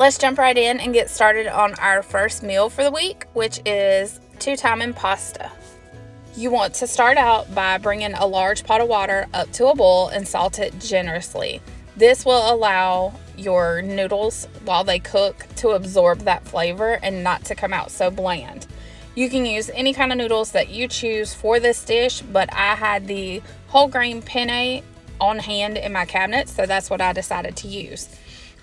Let's jump right in and get started on our first meal for the week, which is 2-timing pasta. You want to start out by bringing a large pot of water up to a boil and salt it generously. This will allow your noodles, while they cook, to absorb that flavor and not to come out so bland. You can use any kind of noodles that you choose for this dish, but I had the whole grain penne on hand in my cabinet, so that's what I decided to use.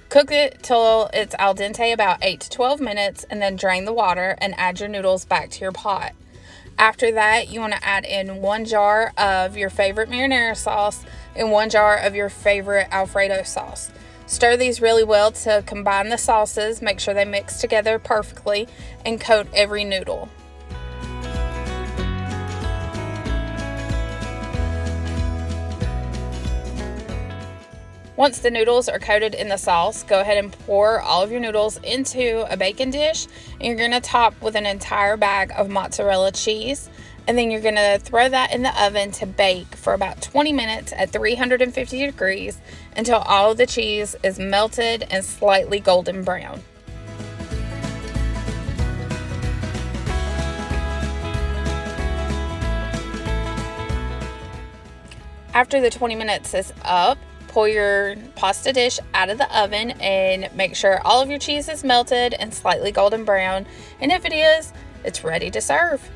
Cook it till it's al dente, about 8 to 12 minutes, and then drain the water and add your noodles back to your pot. After that, you want to add in 1 jar of your favorite marinara sauce and 1 jar of your favorite Alfredo sauce. Stir these really well to combine the sauces, make sure they mix together perfectly, and coat every noodle. Once the noodles are coated in the sauce, go ahead and pour all of your noodles into a baking dish, and you're going to top with an entire bag of mozzarella cheese, and then you're going to throw that in the oven to bake for about 20 minutes at 350 degrees until all of the cheese is melted and slightly golden brown. After the 20 minutes is up, pull your pasta dish out of the oven and make sure all of your cheese is melted and slightly golden brown. And if it is, it's ready to serve.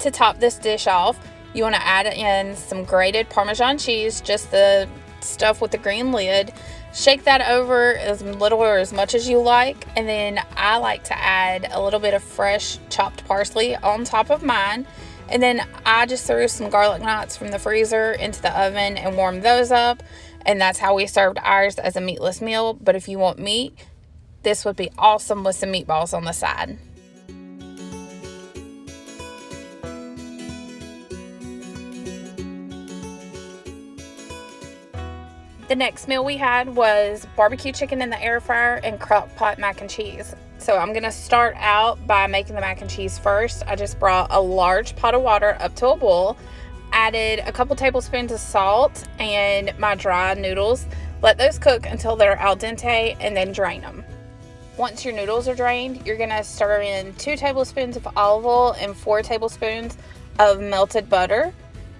To top this dish off, you want to add in some grated Parmesan cheese, just the stuff with the green lid. Shake that over as little or as much as you like, and then I like to add a little bit of fresh chopped parsley on top of mine, and then I just threw some garlic knots from the freezer into the oven and warmed those up, and that's how we served ours as a meatless meal. But if you want meat, this would be awesome with some meatballs on the side. The next meal we had was barbecue chicken in the air fryer and Crockpot Mac and Cheese. So I'm going to start out by making the mac and cheese first. I just brought a large pot of water up to a boil, added a couple tablespoons of salt and my dry noodles. Let those cook until they're al dente and then drain them. Once your noodles are drained, you're going to stir in 2 tablespoons of olive oil and 4 tablespoons of melted butter.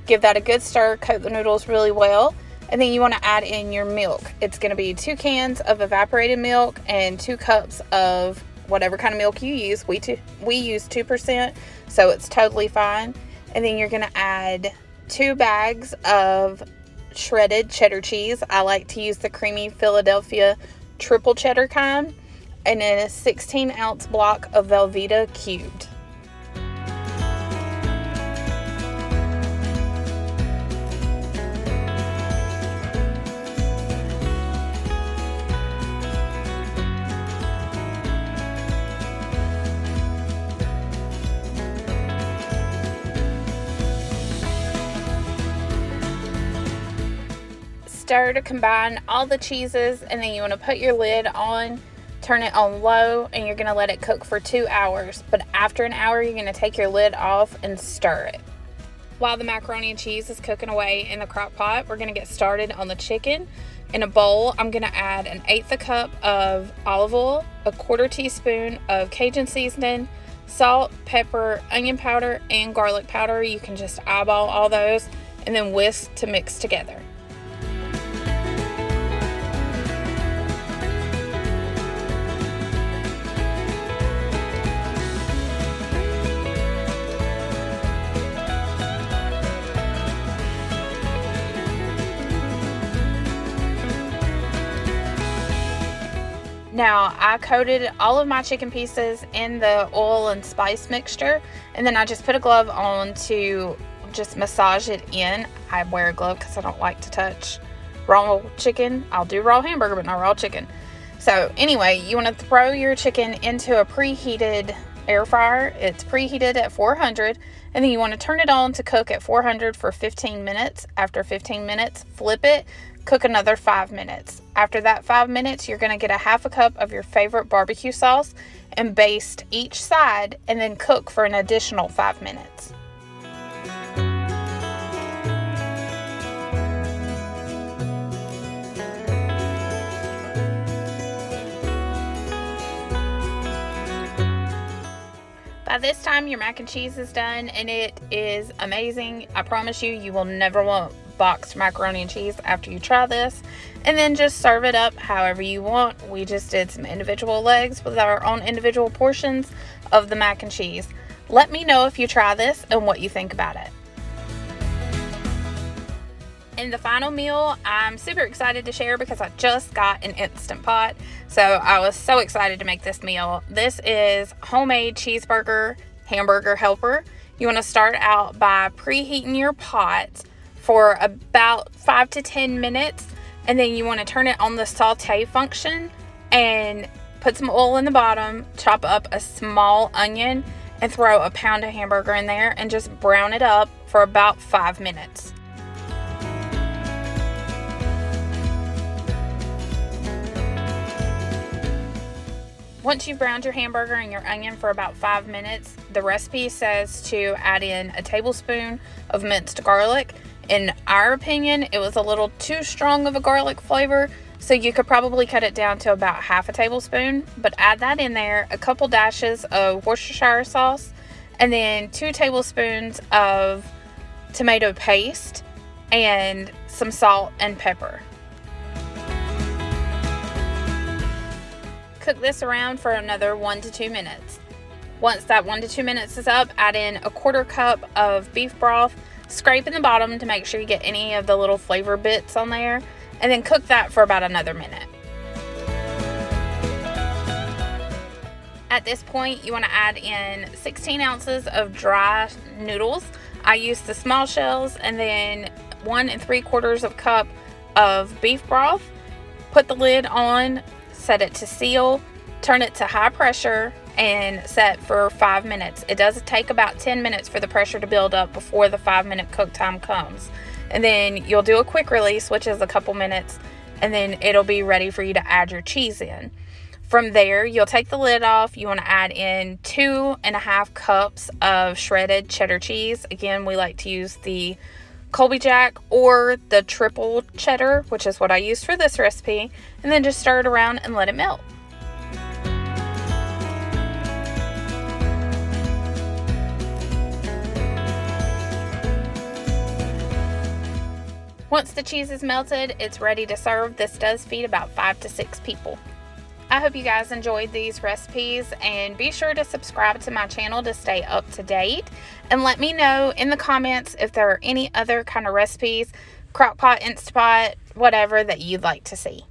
Give that a good stir, coat the noodles really well. And then you want to add in your milk. It's going to be 2 cans of evaporated milk and 2 cups of whatever kind of milk you use. We use 2%, so it's totally fine. And then you're going to add 2 bags of shredded cheddar cheese. I like to use the creamy Philadelphia triple cheddar kind. And then a 16-ounce block of Velveeta cubed. Stir to combine all the cheeses, and then you want to put your lid on, turn it on low, and you're going to let it cook for 2 hours. But after an hour, you're going to take your lid off and stir it. While the macaroni and cheese is cooking away in the crock pot, we're going to get started on the chicken. In a bowl, I'm going to add 1/8 cup of olive oil, a 1/4 teaspoon of Cajun seasoning, salt, pepper, onion powder, and garlic powder. You can just eyeball all those and then whisk to mix together. Now, I coated all of my chicken pieces in the oil and spice mixture, and then I just put a glove on to just massage it in. I wear a glove because I don't like to touch raw chicken. I'll do raw hamburger, but not raw chicken. So anyway, you want to throw your chicken into a preheated air fryer. It's preheated at 400, and then you want to turn it on to cook at 400 for 15 minutes. After 15 minutes, flip it, Cook another 5 minutes. After that 5 minutes, you're going to get a half a cup of your favorite barbecue sauce and baste each side and then cook for an additional 5 minutes. By this time, your mac and cheese is done, and it is amazing. I promise you, you will never want boxed macaroni and cheese after you try this. And then just serve it up however you want. We just did some individual legs with our own individual portions of the mac and cheese. Let me know if you try this and what you think about it. In the final meal, I'm super excited to share because I just got an Instant Pot. So I was so excited to make this meal. This is homemade cheeseburger hamburger helper. You want to start out by preheating your pot for about 5 to 10 minutes. And then you want to turn it on the saute function and put some oil in the bottom, chop up a small onion, and throw a pound of hamburger in there and just brown it up for about 5 minutes. Once you've browned your hamburger and your onion for about 5 minutes, the recipe says to add in a tablespoon of minced garlic. In our opinion, it was a little too strong of a garlic flavor, so you could probably cut it down to about half a tablespoon, but add that in there, a couple dashes of Worcestershire sauce, and then 2 tablespoons of tomato paste, and some salt and pepper. Cook this around for another 1 to 2 minutes. Once that 1 to 2 minutes is up, add in a 1/4 cup of beef broth. Scrape in the bottom to make sure you get any of the little flavor bits on there, and then cook that for about another minute. At this point, you want to add in 16 ounces of dry noodles. I used the small shells, and then 1 3/4 cup of beef broth. Put the lid on, set it to seal, turn it to high pressure, and set for 5 minutes. It does take about 10 minutes for the pressure to build up before the 5-minute cook time comes. And then you'll do a quick release, which is a couple minutes, and then it'll be ready for you to add your cheese in. From there, you'll take the lid off. You want to add in 2.5 cups of shredded cheddar cheese. Again, we like to use the Colby Jack or the triple cheddar, which is what I used for this recipe, and then just stir it around and let it melt. Once the cheese is melted, it's ready to serve. This does feed about 5 to 6 people. I hope you guys enjoyed these recipes, and be sure to subscribe to my channel to stay up to date, and let me know in the comments if there are any other kind of recipes, Crockpot, Instant Pot, whatever that you'd like to see.